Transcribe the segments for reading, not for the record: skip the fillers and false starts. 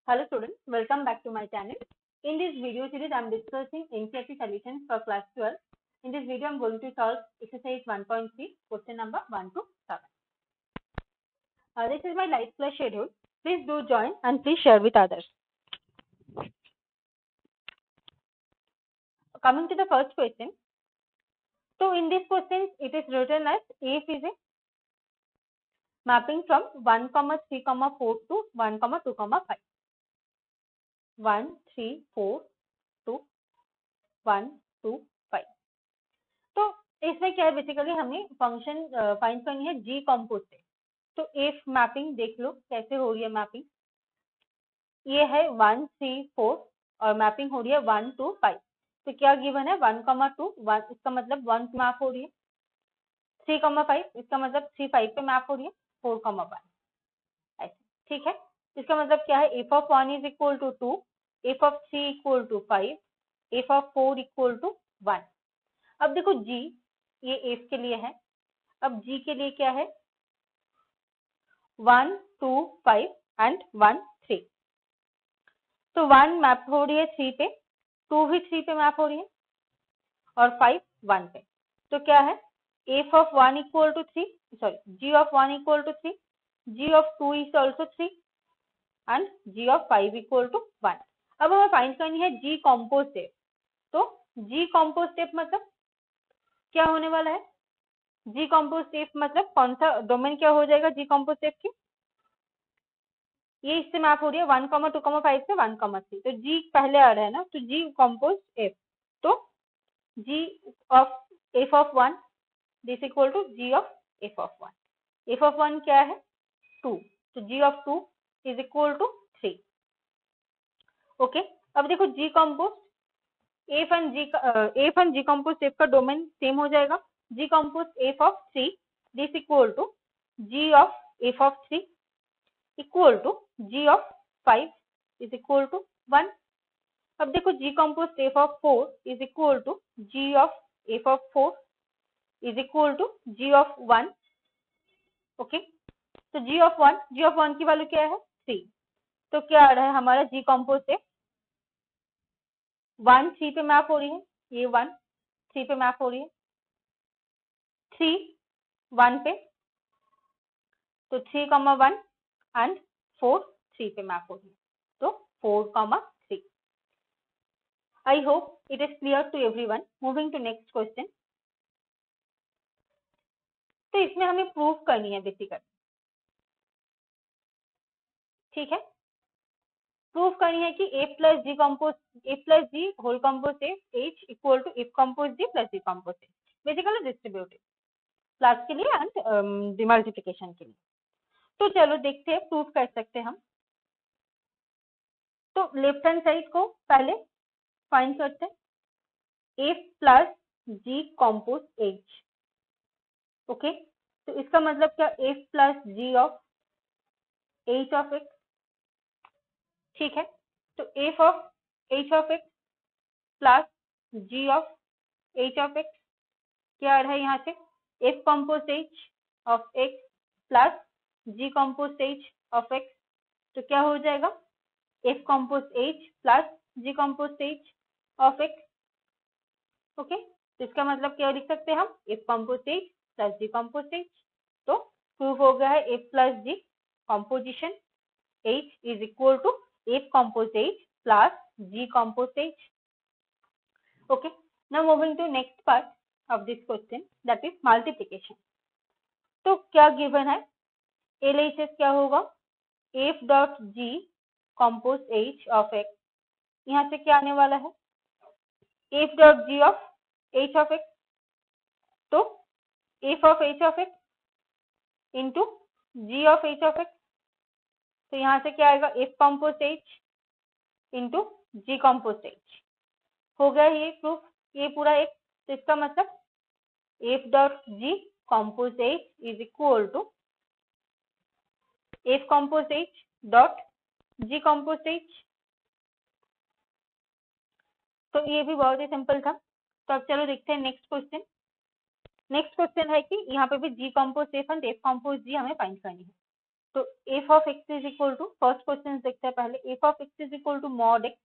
Hello students, welcome back to my channel. In this video series, I am discussing NCERT solutions for class 12. In this video, I am going to solve exercise 1.3, question number 1 to 7. This is my live class schedule. Please do join and please share with others. Coming to the first question. So in this question, it is written as F is a mapping from 1, 3, 4 to 1, 2, 5. 1, 3, 4 to 1, 2, 5. तो इसमें क्या है, basically हमें function find करनी है जी compose से. तो F mapping देख लो कैसे हो रही है मैपिंग. ये है 1, 3, 4 और मैपिंग हो रही है 1 to 5. तो क्या गिवन है 1, 2 1, इसका मतलब 1 मैप हो रही है. 3, 5 इसका मतलब 3, 5 पे मैप हो रही है. 4, 1 ऐसे. ठीक है, इसका मतलब क्या है, f of 1 is equal to 2, f of 3 equal to 5, f of 4 equal to 1. अब देखो जी, ये एफ के लिए है. अब जी के लिए क्या है, 1, 2, 5 एंड 1, 3. तो 1 मैप हो रही है 3 पे, 2 भी 3 पे मैप हो रही है और 5 1 पे. तो क्या है, f of 1 equal to 3, sorry g of 1 equal to 3, g of 2 is also 3 and g of 5 equal to 1. अब हमें फाइंड करनी है जी कॉम्पोज स्टेप. तो जी कॉम्पोज स्टेप मतलब क्या होने वाला है, जी कॉम्पोज स्टेप मतलब कौन सा डोमेन क्या हो जाएगा जी कॉम्पोज स्टेप की. ये इससे मैप हो रही है 1, 2, 5 से 1, 3. तो जी पहले आ रहा है ना, तो जी कॉम्पोज एफ. तो g of f of 1 this equal to g of f of 1. F of 1 क्या है 2, तो g of 2 is equal to 3. Okay, अब देखो g compose f and g compose f का डोमेन सेम हो जाएगा. G compose f of 3 this equal to g of f of 3 equal to g of 5 is equal to 1. अब देखो g compose f of 4 is equal to g of f of 4 is equal to g of 1. Okay, तो g of 1 की value क्या है 3. तो क्या आ रहा है हमारा जी कॉम्पोज एफ, 1 3 पे मैप हो रही है, ये 1 3 पे मैप हो रही है, 3 1 पे, तो 3, 1 एंड 4 3 पे मैप हो रही है. तो 4, 3. I hope it is clear to everyone. Moving to next question. तो इसमें हमें प्रूव करनी है बेसिकली. ठीक है, प्रूव करनी है कि a plus g compose a plus g whole compose h equal to f compose g plus g compose h. Basically distributive plus के लिए एंड डिमल्टीप्लिकेशन के लिए. तो चलो देखते हैं प्रूव कर सकते हैं हम. तो लेफ्ट हैंड साइड को पहले फाइंड करते हैं, f plus g compose h. Okay, तो इसका मतलब क्या, f plus g of h of x. ठीक है, तो f of h of x plus g of h of x क्या आ रहा है यहाँ से, f compose h of x plus g compose h of x. तो क्या हो जाएगा, f compose h plus g compose h of x. Okay, तो इसका मतलब क्या लिख सकते हैं हम, f compose h plus g compose h. तो प्रूफ हो गया है f plus g composition h is equal to f composite h plus g composite h. Okay, now moving to next part of this question, that is multiplication. तो क्या given है, LHS क्या होगा, f dot g compose h of x. यहाँ से क्या आने वाला है, f dot g of h of x. तो f of h of x into g of h of x. तो यहाँ से क्या आएगा, f कंपोज h इंटू जी कॉम्पोज h. हो गया ये प्रूफ, ये पूरा एक. तो इसका मतलब f dot g compose h is equal to f compose h dot g compose h. तो ये भी बहुत ही सिंपल था. तो अब चलो देखते हैं नेक्स्ट क्वेश्चन. नेक्स्ट क्वेश्चन है कि यहाँ पे भी g compose f and f compose g हमें फाइंड करनी है. तो f of x is equal to, first question देखते हैं पहले, f of x is equal to mod x,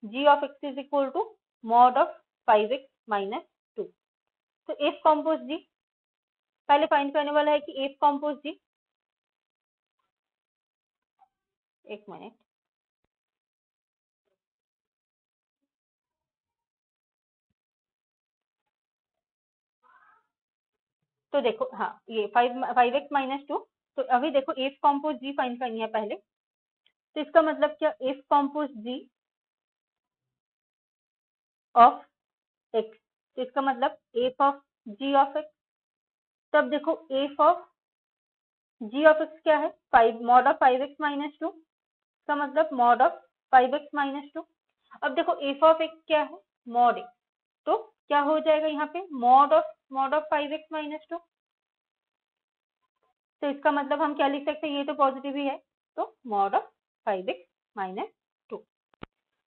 g of x is equal to mod of 5x minus 2। तो f compose जी पहले find करने वाला है कि एफ कॉम्पोज जी, एक मिनट, तो देखो हाँ ये 5x माइनस 2, तो अभी देखो एफ कॉम्पोज जी फाइंड करनी है पहले, तो इसका मतलब क्या, f compose g of x, तो इसका मतलब f of g of x. तब देखो f of g of x क्या है, 5 मॉड ऑफ 5x माइनस 2, इसका मतलब मॉड ऑफ 5x माइनस 2। अब देखो एफ ऑफ एक्स क्या है, मॉड एक्स, तो क्या हो जाएगा यहाँ पे मॉड ऑफ 5x माइनस 2। तो इसका मतलब हम क्या लिख सकते हैं, ये तो पॉजिटिव ही है, तो मॉड ऑफ 5x माइनस 2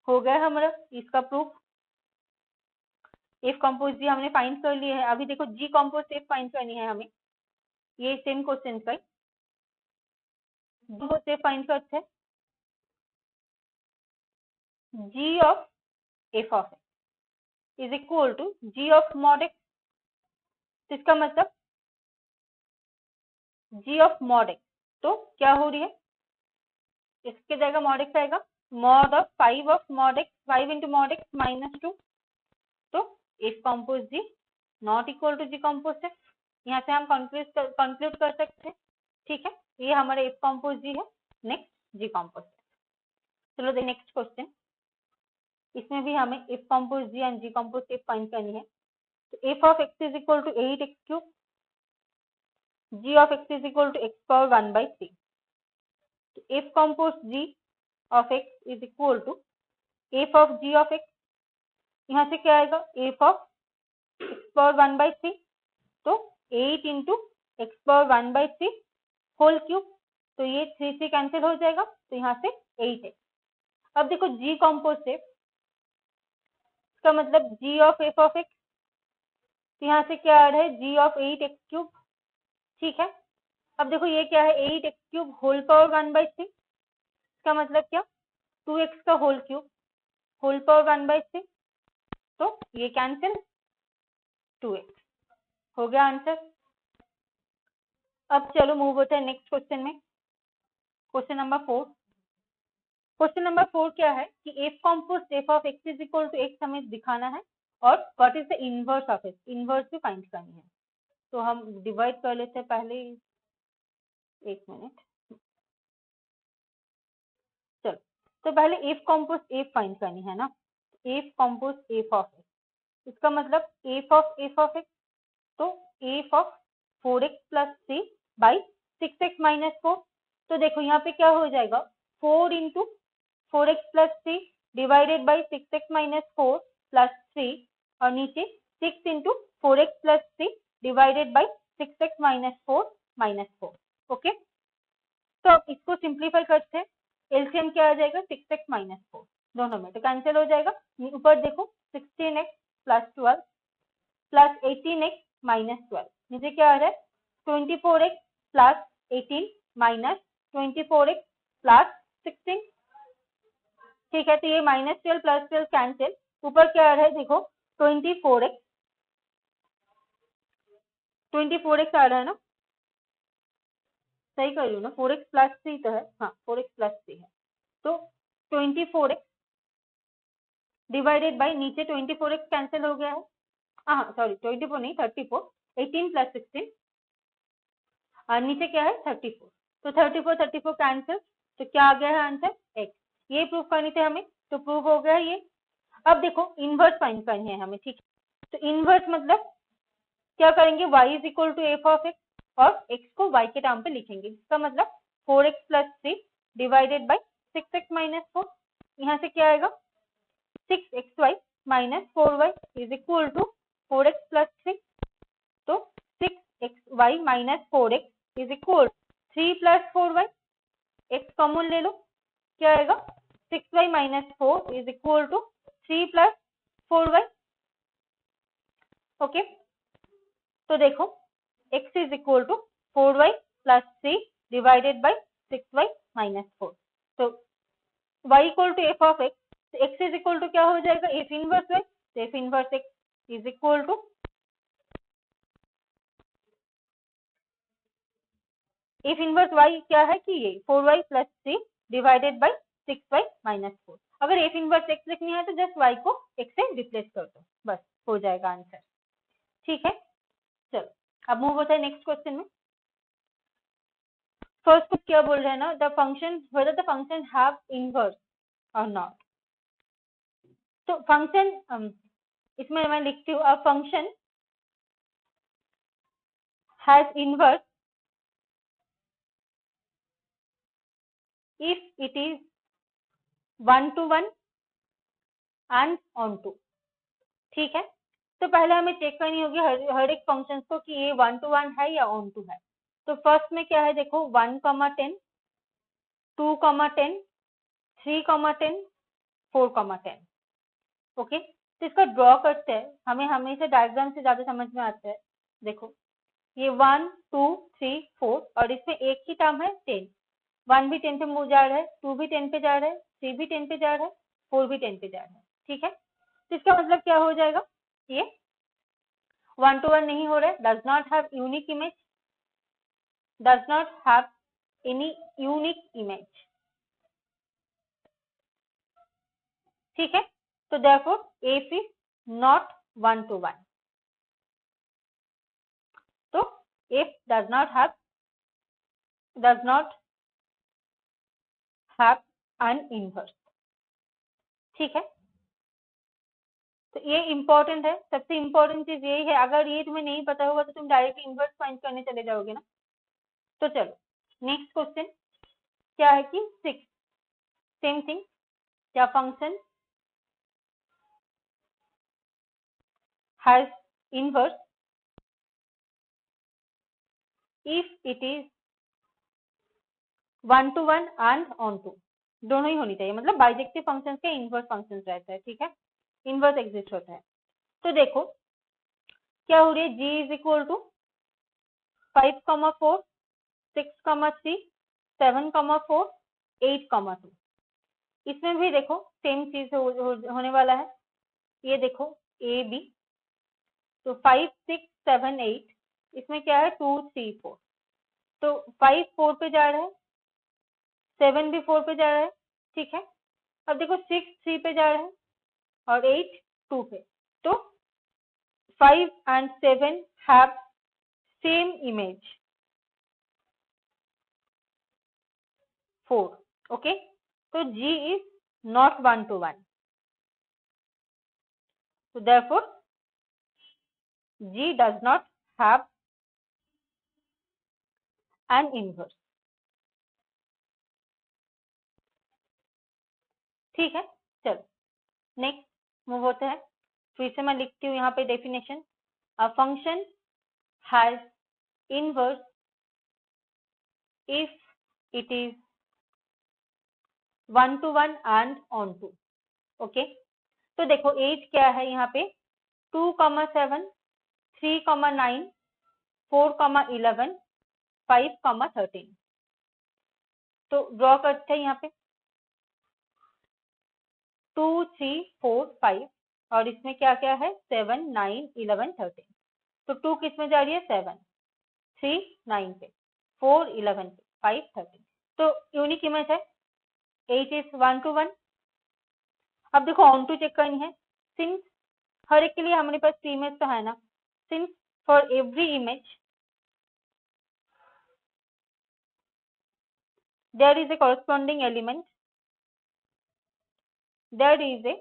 हो गया हमारा इसका प्रूफ। एफ कॉम्पोज जी हमने फाइंड कर लिए है, अभी देखो जी कॉम्पोज एफ फाइंड करनी है हमें, ये सेम क्वेश्चन का जी फाइंड करते हैं, g of f of x is equal to g of mod x, इसका मतलब जी ऑफ मॉड एक्स, तो क्या हो रही है, इसके जगह मॉड एक्स आएगा, mod of 5 of mod x, 5 into mod x minus 2, तो f compose g not equal to g compose f, यहाँ से हम कंक्लूड कर सकते हैं, ठीक है, ये हमारे एफ कॉम्पोज जी है। नेक्स्ट जी कॉम्पोज, चलो दे नेक्स्ट क्वेश्चन, इसमें भी हमें f compose g and g compose f find करनी है। तो f of x is equal to 8x cube, g of x is equal to x power 1/3। तो f compose g of x is equal to f of g of x, यहाँ से क्या आएगा, F of x power 1/3, तो 8 into x power 1/3 whole cube, तो ये 3 से cancel हो जाएगा, तो यहाँ से 8 है। अब देखो जी कॉम्पोज एफ, इसका मतलब जी ऑफ एफ ऑफ एक्स, तो यहाँ से क्या आ रहा है, जी ऑफ 8x क्यूब, ठीक है। अब देखो ये क्या है, 8x क्यूब होल पावर 1/3, इसका मतलब क्या, 2x का होल क्यूब होल पावर 1/3, तो ये कैंसिल, 2x हो गया आंसर। अब चलो मूव होते हैं नेक्स्ट क्वेश्चन में, क्वेश्चन नंबर 4। क्वेश्चन नंबर 4 क्या है कि f compose f of x is equal to x हमें दिखाना है, और what is the inverse of x, inverse भी फाइंड करनी है। तो हम डिवाइड कर लेते हैं पहले, एक मिनट, चलो, तो पहले एफ कॉम्पोज एफ फाइंड करनी है ना, F compose f of x, इसका मतलब एफ ऑफ एक्स, तो f of 4x plus 3 by 6x minus 4, तो देखो यहाँ पे क्या हो जाएगा, 4 into 4x plus 3 divided by 6x minus 4 plus 3, और नीचे 6 into 4x plus 3 divided by 6x minus 4, okay. तो अब इसको सिंप्लीफाई करते हैं, एलसीएम क्या आ जाएगा, 6x माइनस 4, दोनों में तो कैंसिल हो जाएगा, ऊपर देखो 16x plus 12 plus 18x minus 12, नीचे क्या आ रहा है, 24x plus 18 minus 24x plus 16, ठीक है। तो ये माइनस 12 प्लस 12 कैंसिल, ऊपर क्या आ रहा है देखो, 24x आ रहा है ना, सही कर रही हूँ ना, 4x प्लस 3 तो है, हाँ 4x प्लस 3 है, तो 24x डिवाइडेड बाई, नीचे 24x कैंसिल हो गया है, हाँ सॉरी 24 नहीं 34, 18 प्लस 16, और नीचे क्या है 34, तो 34 कैंसिल, तो क्या आ गया है आंसर, x। ये प्रूफ करनी थे हमें, तो प्रूफ हो गया ये। अब देखो इनवर्स फाइंड करनी है हमें, ठीक है, तो इनवर्स मतलब क्या करेंगे, y is equal to f of x, और x को y के टर्म पे लिखेंगे, इसका मतलब 4x plus 3 divided by 6x minus 4, यहाँ से क्या आएगा, 6xy minus 4y is equal to 4x plus 3, तो 6xy minus 4x is equal 3 plus 4y, x common ले लो, क्या आएगा, 6y minus 4 is equal to 3 plus 4y, okay. तो देखो x is equal to 4y plus 3 divided by 6y minus 4। तो y equal to f of x, x is equal to क्या हो जाएगा, f inverse x, f inverse x is equal to f inverse y क्या है कि ये 4y plus 3 divided by 6y minus 4। अगर F inverse x लिखनी है तो जस्ट y को x से रिप्लेस कर दो, बस हो जाएगा आंसर। ठीक है, चलो अब मूव होता है नेक्स्ट क्वेश्चन में। फर्स्ट को क्या बोल रहे हैं ना, the function whether the function have inverse और नॉट। तो फंक्शन इसमें मैं लिखती हूँ, a function has inverse if it is 1 to 1 and onto. ठीक है, तो पहले हमें चेक करनी होगी हर एक फंक्शन को कि ये 1 to 1 है या ऑन टू है। तो फर्स्ट में क्या है देखो, 1, 2, 10, 3, 10, 4, 10। ओके, तो इसका ड्रॉ करते हैं, हमें हमेशा डायग्राम से ज्यादा समझ में आता है। देखो ये 1, 2, 3, 4 और इसमें एक ही टर्म है 10। 1 भी 10 पे मूव जा रहा है, 2 भी 10 पे जा रहा है, 3 भी 10 पे जा रहा है, 4 भी 10 पे जा रहा है। ठीक है, तो इसका मतलब क्या हो जाएगा, ये 1 to 1 नहीं हो रहा है, does not have unique image, does not have any unique image. ठीक है, तो therefore f is not 1 to 1। तो F does not have an inverse. ठीक है, तो ये इंपॉर्टेंट है, सबसे इंपॉर्टेंट चीज यही है। अगर ये तुम्हें नहीं पता होगा तो तुम डायरेक्ट इनवर्स फाइंड करने चले जाओगे ना। तो चलो नेक्स्ट क्वेश्चन क्या है कि 6, सेम थिंग, क्या function has inverse if it is 1 to 1 and onto, दोनों ही होनी चाहिए, मतलब बाइजेक्टिव फंक्शन के इनवर्स फंक्शन रहता है। ठीक है, इनवर्स एग्जिस्ट होता है। तो देखो क्या हो रही है, g इज इक्वल टू 5, 4, 6, 3, 7, 4, 8, 2। इसमें भी देखो सेम चीज होने वाला है। ये देखो ए बी, तो 5, 6, 7, 8, इसमें क्या है 2, 3, 4। तो 5 4 पे जा रहा है, 7 भी 4 पे जा रहा है। ठीक है, अब देखो 6 3 पे जा रहा है और 8 2 पे। तो 5 and 7 have same image 4। okay, so G is not 1 to 1, so therefore G does not have an inverse। ठीक है, चलो नेक्स्ट मूव होते हैं। फिर से मैं लिखती हूँ यहाँ पे definition, a function has inverse if it is 1 to 1 and onto. Okay, तो देखो एज क्या है यहाँ पे, 2, 7, 3, 9, 4, 11, 5, 13। तो ड्रॉ करते हैं यहाँ पे 2, 3, 4, 5 और इसमें क्या क्या है 7, 9, 11, 13। तो 2 किस में जा रही है 7, 3 9 पे, 4 11 पे, 5 13। तो यूनिक इमेज है, 8 इज 1 to 1। अब देखो ऑन टू चेक करनी है, सिंस हर एक के लिए हमारे पास 3 इमेज तो है ना, since for every image there is a corresponding element, there is a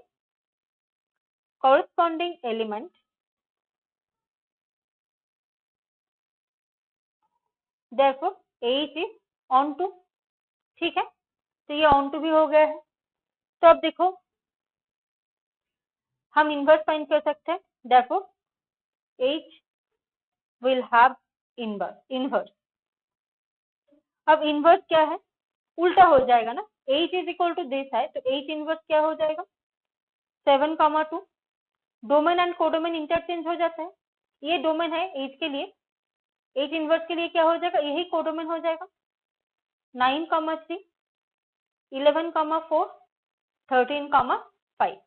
corresponding element therefore H is on to। ठीक है, तो ये ऑन टू भी हो गया है। तो अब देखो हम इनवर्स फाइंड कर सकते हैं, therefore H will have inverse. अब इनवर्स क्या है, उल्टा हो जाएगा ना, H is equal to this है, तो H इनवर्स क्या हो जाएगा 7, 2। डोमेन एंड कोडोमेन इंटरचेंज हो जाता है, ये डोमेन है H के लिए, H इनवर्स के लिए क्या हो जाएगा, यही कोडोमेन हो जाएगा। 9,3, 11,4, 13,5.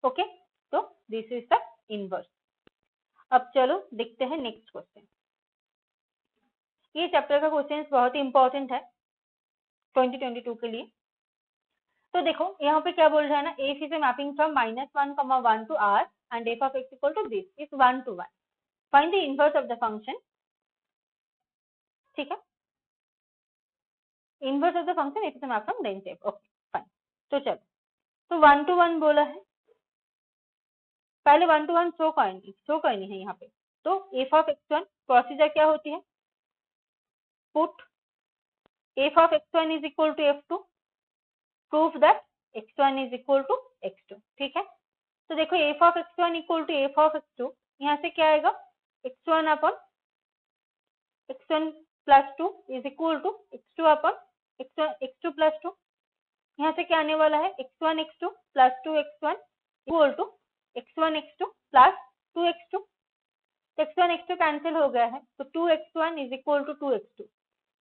ओके, तो दिस इज द इनवर्स। अब चलो देखते हैं नेक्स्ट क्वेश्चन। ये चैप्टर का क्वेश्चन बहुत ही इंपॉर्टेंट है 2022 के लिए। तो देखो यहाँ पे क्या बोल रहा है ना, f is a mapping from -1, 1 to R and f of x equal to this is 1 to 1. Find the inverse of the function. ठीक है, inverse of the function f is a map from range f. Okay fine. तो चलो, तो 1 to 1 बोला है, पहले 1 to 1 show करनी है यहाँ पे। तो एफ ऑफ x1 प्रोसीजर क्या होती है, put f of x1 is equal to f2, proof that x1 is equal to x2। ठीक है, तो देखो f of x1 equal to f of x2, यहाँ से क्या आएगा, x1 upon x1 plus 2 is equal to x2 upon x2 plus 2। यहाँ से क्या आने वाला है, x1 x2 plus 2 x1 equal to x1 x2 plus 2 x2। x1 x2 cancel हो गया है, तो 2 x1 is equal to 2 x2।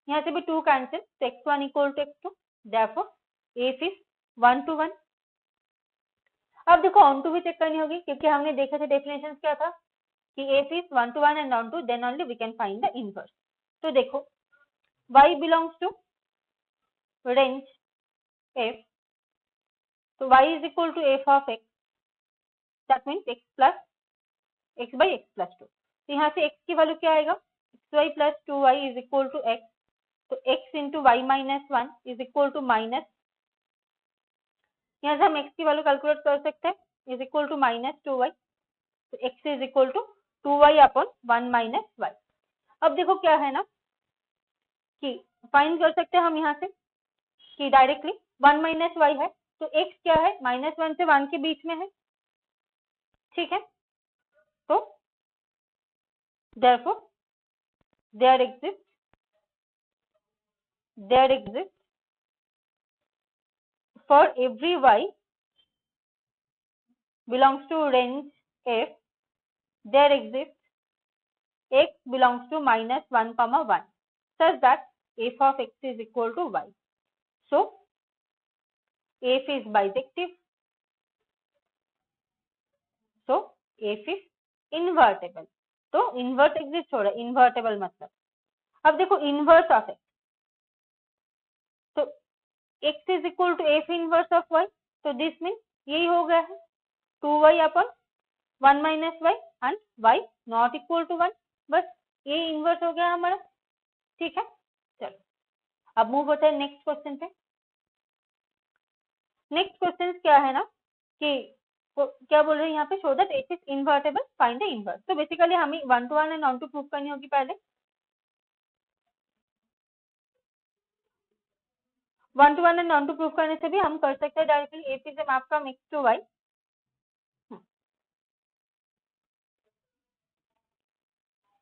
यहाँ से भी 2 कैंसिल, तो x1 equal to x2, therefore f is 1 to 1। अब देखो ऑन टू भी चेक करनी होगी, क्योंकि हमने देखे थे डेफिनेशन क्या था कि f is 1 to 1 and onto, then only we can find the inverse. तो देखो y belongs to range f, तो y is equal to f of x, that means x plus x by x plus 2। तो यहाँ से x की value क्या आएगा, xy plus 2y is equal to x, तो x into y minus 1 is equal to minus, यहाँ से हम x की वैल्यू कैलकुलेट कर सकते हैं, is equal to minus 2y, तो x is equal to 2y upon 1 minus y। अब देखो क्या है ना कि फाइंड कर सकते हैं हम यहाँ से कि डायरेक्टली 1 माइनस y है, तो x क्या है, -1 से 1 के बीच में है। ठीक है, तो therefore there exists for every y belongs to range f, there exists x belongs to -1, 1 such that f of x is equal to y. So f is bijective, so f is invertible. तो inverse exist हो रहा है, invertible मतलब। अब देखो inverse of x, तो x is equal to f inverse of y, तो this mean यही हो गया है 2y upon 1 minus y and y not equal to 1, बस ये इन्वर्स हो गया हमारा। ठीक है, चलो अब मूव होता है नेक्स्ट क्वेश्चन पे। नेक्स्ट क्वेश्चन क्या है ना कि क्या बोल रहे हैं यहाँ पे, show that f is invertible, find the inverse. तो बेसिकली हमें 1 to 1 and onto prove करनी होगी पहले। 1 to 1 and onto prove करने से भी हम कर सकते हैं directly f is a map from x to y.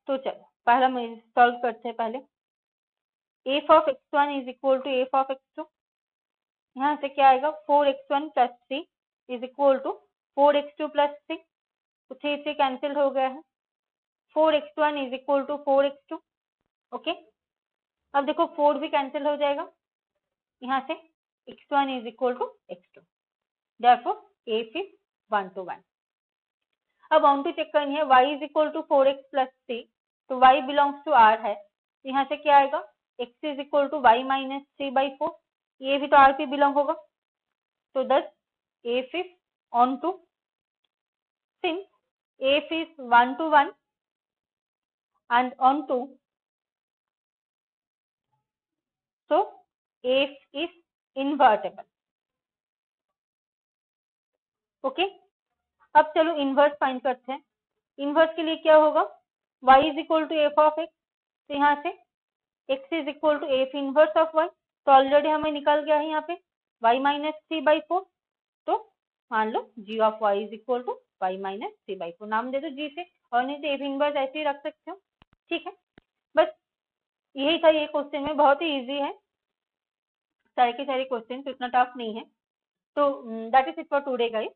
तो चलो पहला हम सॉल्व करते हैं पहले। F of x1 is equal to f of x2, यहाँ से क्या आएगा 4x1 plus 3 is equal to 4x2 plus 3, तो 3 कैंसिल हो गया है, 4x1 is equal to 4x2। Okay, अब देखो 4 भी कैंसिल हो जाएगा, यहाँ से x1 is equal to x2, therefore f is 1 to 1। अब ऑन टू चेक करनी है, y is equal to 4x plus 3, तो y बिलोंग्स टू r है, तो यहाँ से क्या आएगा x is equal to y minus 3/4, ये भी तो r पे बिलोंग होगा, तो thus f is onto, since f is 1 to 1 and on to, so f is invertible। Okay, अब चलो इनवर्स फाइंड करते हैं। इनवर्स के लिए क्या होगा, y is equal to f of x, तो यहाँ से x is equal to f inverse of y, तो ऑलरेडी हमें निकल गया है यहाँ पे y माइनस 3/4, तो मान लो g of y is equal to y minus 3/4, नाम दे दो g से, और नहीं तो एफ इनवर्स ऐसे ही रख सकते हो। ठीक है, बस यही था ये क्वेश्चन में, बहुत ही इजी है, सारे के सारे क्वेश्चन तो इतना टफ नहीं है। तो that is it for today guys.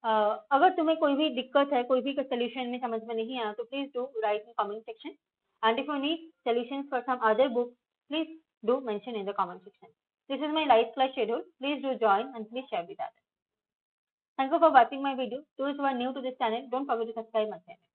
अगर तुम्हें कोई भी दिक्कत है, कोई भी सोल्यूशन में समझ में नहीं आया, तो please do write in comment section, and if you need solutions for some other book, please do mention in the comment section. This is my live class schedule. Please do join and please share with others. Thank you for watching my video. Those who are new to this channel, don't forget to subscribe my channel.